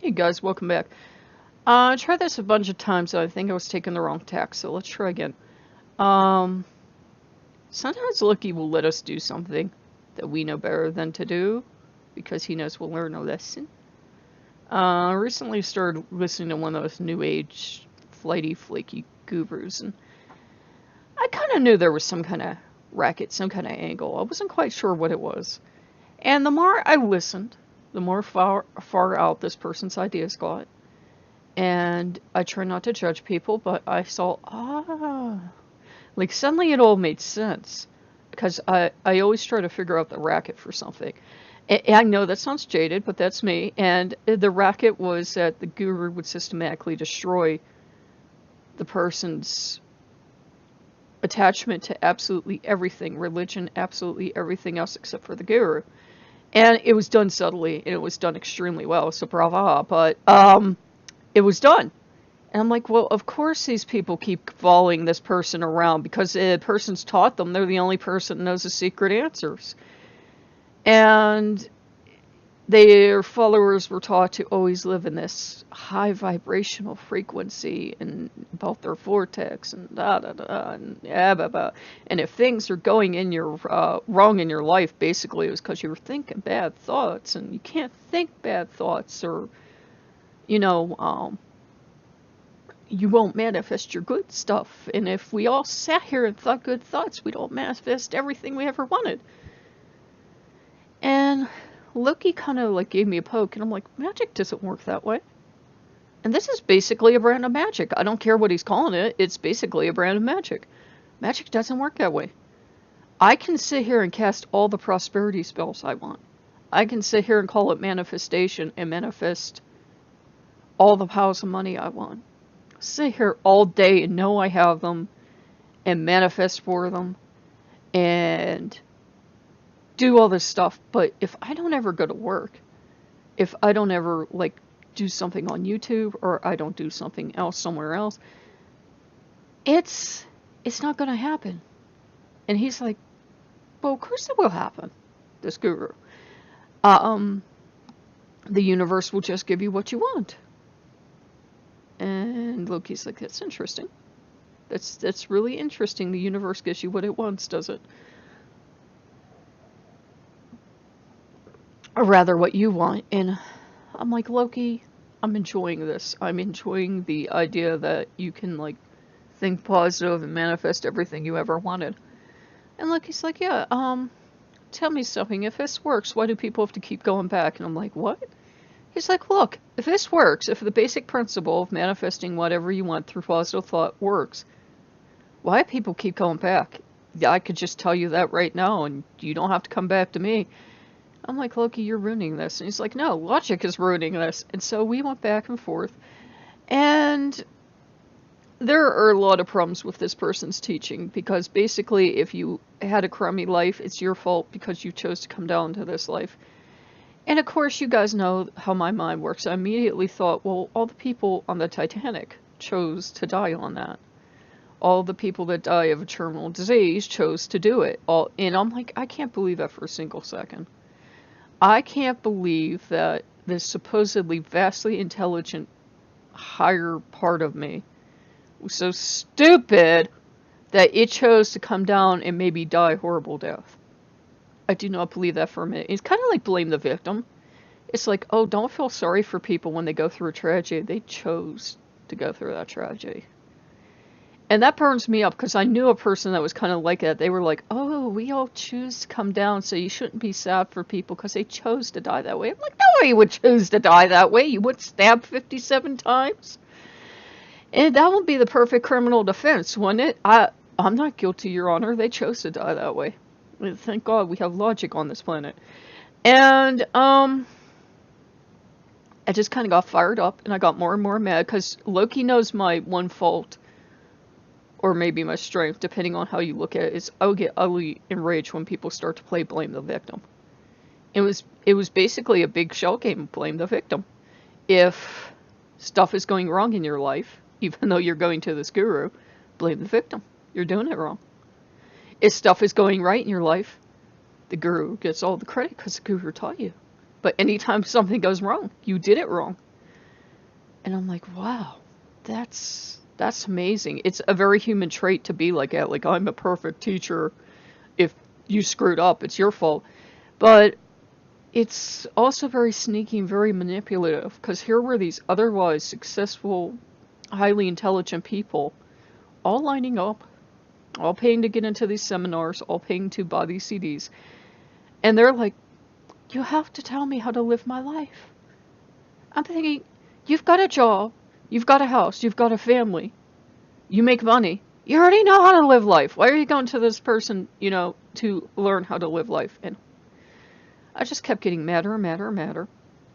Hey guys, welcome back. I tried this a bunch of times and I think I was taking the wrong tack, so let's try again. Um, Sometimes Loki will let us do something that we know better than to do because he knows we'll learn a lesson. I recently started listening to one of those new age flighty flaky gurus, and I kind of knew there was some kind of racket, some kind of angle. I wasn't quite sure what it was. And the more I listened, the more far out this person's ideas got. And I try not to judge people, but I saw, like suddenly it all made sense. Because I always try to figure out the racket for something. And I know that sounds jaded, but that's me. And the racket was that the guru would systematically destroy the person's attachment to absolutely everything, religion, absolutely everything else except for the guru. And it was done subtly, and it was done extremely well, so brava, but it was done. And I'm like, well, of course these people keep following this person around because the person's taught them they're the only person that knows the secret answers. And their followers were taught to always live in this high vibrational frequency and about their vortex and da da da and yeah, blah, blah. And if things are going in your wrong in your life, basically it was because you were thinking bad thoughts, and you can't think bad thoughts, or you know, you won't manifest your good stuff. And if we all sat here and thought good thoughts, we'd all manifest everything we ever wanted. And Loki kind of like gave me a poke, and I'm like, magic doesn't work that way. And this is basically a brand of magic. I don't care what he's calling it, it's basically a brand of magic. Magic doesn't work that way. I can sit here and cast all the prosperity spells I want. I can sit here and call it manifestation and manifest all the piles of money I want. Sit here all day and know I have them and manifest for them and do all this stuff. But if I don't ever go to work, if I don't ever like do something on YouTube, or I don't do something else somewhere else, it's not gonna happen. And he's like, well, of course it will happen, this guru. Um, the universe will just give you what you want. And Loki's like, that's interesting. That's really interesting. The universe gives you what it wants, does it? Or rather, what you want. And I'm like, Loki, I'm enjoying this. I'm enjoying the idea that you can, like, think positive and manifest everything you ever wanted. And Loki's like, yeah, tell me something. If this works, why do people have to keep going back? And I'm like, what? He's like, look, if this works, if the basic principle of manifesting whatever you want through positive thought works, why do people keep going back? Yeah, I could just tell you that right now, and you don't have to come back to me. I'm like, Loki, you're ruining this. And he's like, no, logic is ruining this. And so we went back and forth. And there are a lot of problems with this person's teaching, because basically if you had a crummy life, it's your fault because you chose to come down to this life. And of course, you guys know how my mind works. I immediately thought, well, all the people on the Titanic chose to die on that. All the people that die of a terminal disease chose to do it. And I'm like, I can't believe that for a single second. I can't believe that this supposedly vastly intelligent higher part of me was so stupid that it chose to come down and maybe die a horrible death. I do not believe that for a minute. It's kind of like blame the victim. It's like, oh, don't feel sorry for people when they go through a tragedy. They chose to go through that tragedy. And that burns me up, because I knew a person that was kind of like that. They were like, oh, we all choose to come down, so you shouldn't be sad for people because they chose to die that way. I'm like, nobody would choose to die that way. You would stab 57 times. And that would be the perfect criminal defense, wouldn't it? I'm not guilty, Your Honor. They chose to die that way. Thank God we have logic on this planet. And I just kind of got fired up, and I got more and more mad, because Loki knows my one fault, or maybe my strength, depending on how you look at it, is I'll get ugly enraged when people start to play blame the victim. It was basically a big shell game of blame the victim. If stuff is going wrong in your life, even though you're going to this guru, blame the victim. You're doing it wrong. If stuff is going right in your life, the guru gets all the credit because the guru taught you. But anytime something goes wrong, you did it wrong. And I'm like, wow, that's amazing. It's a very human trait to be like that. Like, I'm a perfect teacher. If you screwed up, it's your fault. But it's also very sneaky and very manipulative, because here were these otherwise successful, highly intelligent people all lining up, all paying to get into these seminars, all paying to buy these CDs. And they're like, you have to tell me how to live my life. I'm thinking, you've got a job, you've got a house, you've got a family, you make money. You already know how to live life. Why are you going to this person, to learn how to live life? And I just kept getting madder and madder and madder.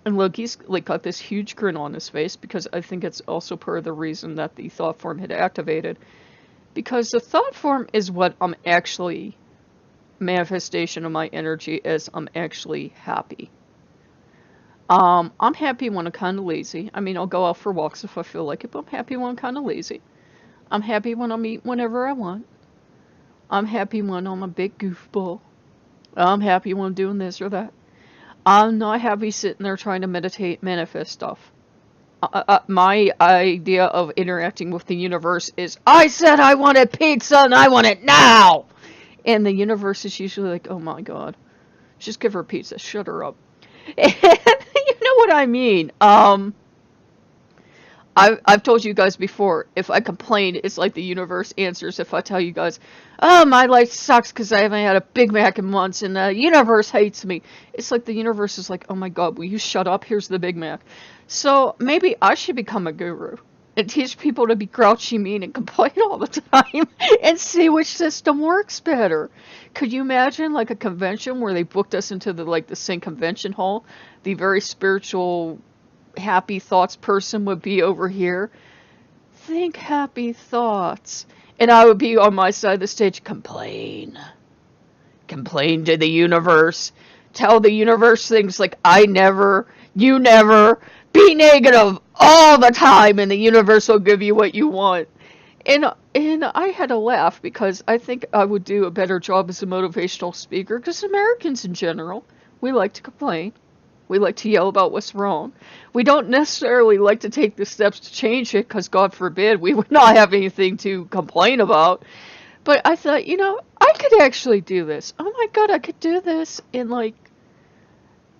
And Loki's like got this huge grin on his face, because I think it's also part of the reason that the thought form had activated. Because the thought form is what I'm actually, manifestation of my energy is, I'm actually happy. I'm happy when I'm kind of lazy. I mean, I'll go out for walks if I feel like it, but I'm happy when I'm kind of lazy. I'm happy when I'm eating whenever I want. I'm happy when I'm a big goofball. I'm happy when I'm doing this or that. I'm not happy sitting there trying to meditate, manifest stuff. My idea of interacting with the universe is, I said I wanted pizza and I want it now! And the universe is usually like, oh my god, just give her pizza, shut her up. And you know what I mean. I've told you guys before, if I complain, it's like the universe answers. If I tell you guys, oh, my life sucks because I haven't had a Big Mac in months and the universe hates me. It's like the universe is like, oh my god, will you shut up? Here's the Big Mac. So maybe I should become a guru and teach people to be grouchy, mean, and complain all the time and see which system works better. Could you imagine like a convention where they booked us into the same convention hall? The very spiritual, happy thoughts person would be over here. Think happy thoughts. And I would be on my side of the stage. Complain. Complain to the universe. Tell the universe things like, I never, you never. Be negative all the time and the universe will give you what you want. And I had to laugh, because I think I would do a better job as a motivational speaker, because Americans in general, we like to complain. We like to yell about what's wrong. We don't necessarily like to take the steps to change it, because God forbid we would not have anything to complain about. But I thought, I could actually do this. Oh my god, I could do this and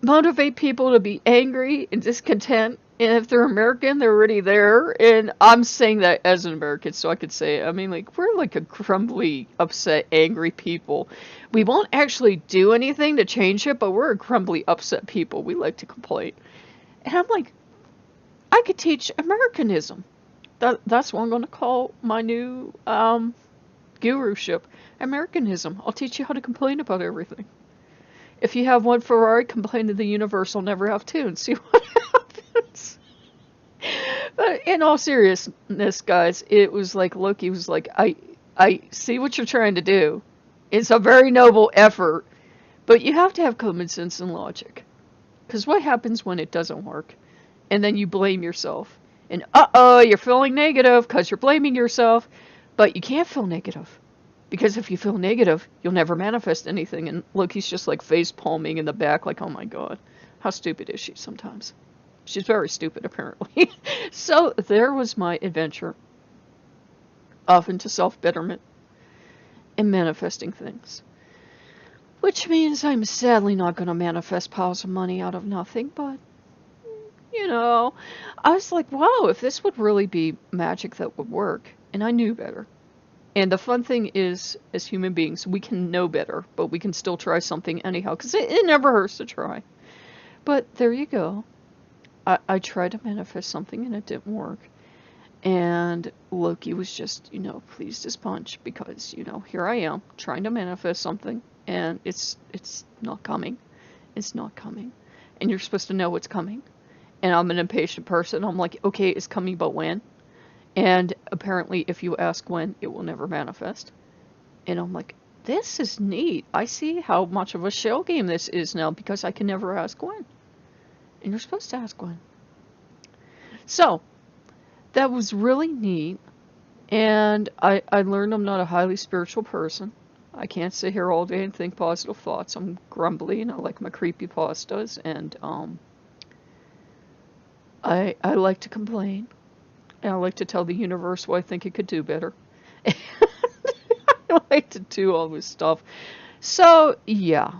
motivate people to be angry and discontent. And if they're American, they're already there. And I'm saying that as an American, so I could say it. I mean, we're like a grumbly, upset, angry people. We won't actually do anything to change it, but we're a grumbly, upset people. We like to complain. And I'm like, I could teach Americanism. That's what I'm going to call my new guruship. Americanism. I'll teach you how to complain about everything. If you have one Ferrari, complain to the universe. I'll never have two, and see what happens. But in all seriousness, guys, it was like Loki was like, I see what you're trying to do. It's a very noble effort, but you have to have common sense and logic. Because what happens when it doesn't work? And then you blame yourself. And you're feeling negative because you're blaming yourself. But you can't feel negative. Because if you feel negative, you'll never manifest anything. And Loki's just like face palming in the back, like, oh my god, how stupid is she sometimes? She's very stupid, apparently. So there was my adventure off into self-betterment and manifesting things. Which means I'm sadly not going to manifest piles of money out of nothing, but, I was like, wow, if this would really be magic that would work. And I knew better. And the fun thing is, as human beings, we can know better, but we can still try something anyhow, because it never hurts to try. But there you go. I tried to manifest something and it didn't work. And Loki was just, pleased as punch, because, here I am trying to manifest something and it's not coming. It's not coming. And you're supposed to know what's coming. And I'm an impatient person. I'm like, okay, it's coming, but when? And apparently if you ask when, it will never manifest. And I'm like, this is neat. I see how much of a shell game this is now, because I can never ask when. And you're supposed to ask when. So, that was really neat. And I learned I'm not a highly spiritual person. I can't sit here all day and think positive thoughts. I'm grumbly and I like my creepypastas. And I like to complain, and I like to tell the universe what I think it could do better. I like to do all this stuff. So, yeah.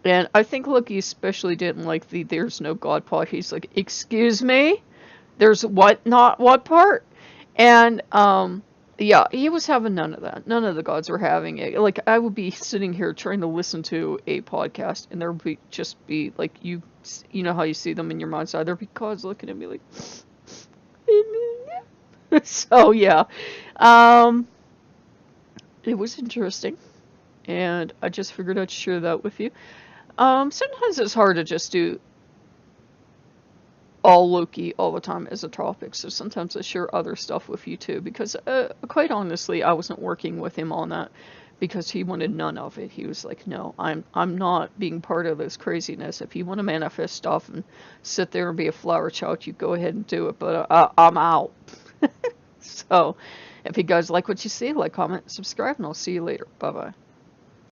And I think Loki especially didn't like the "there's no God" part. He's like, excuse me? There's what, not what part? And, yeah, he was having none of that. None of the gods were having it. Like, I would be sitting here trying to listen to a podcast, and there would be just be, like, you know how you see them in your mind's eye? There'd be gods looking at me like, so, yeah. Um, it was interesting, and I just figured I'd share that with you. Sometimes it's hard to just do all Loki all the time as a topic, so sometimes I share other stuff with you too, because quite honestly, I wasn't working with him on that because he wanted none of it. He was like, no, I'm not being part of this craziness. If you want to manifest stuff and sit there and be a flower child, you go ahead and do it, but I'm out. So, if you guys like what you see, like, comment, subscribe, and I'll see you later. Bye-bye.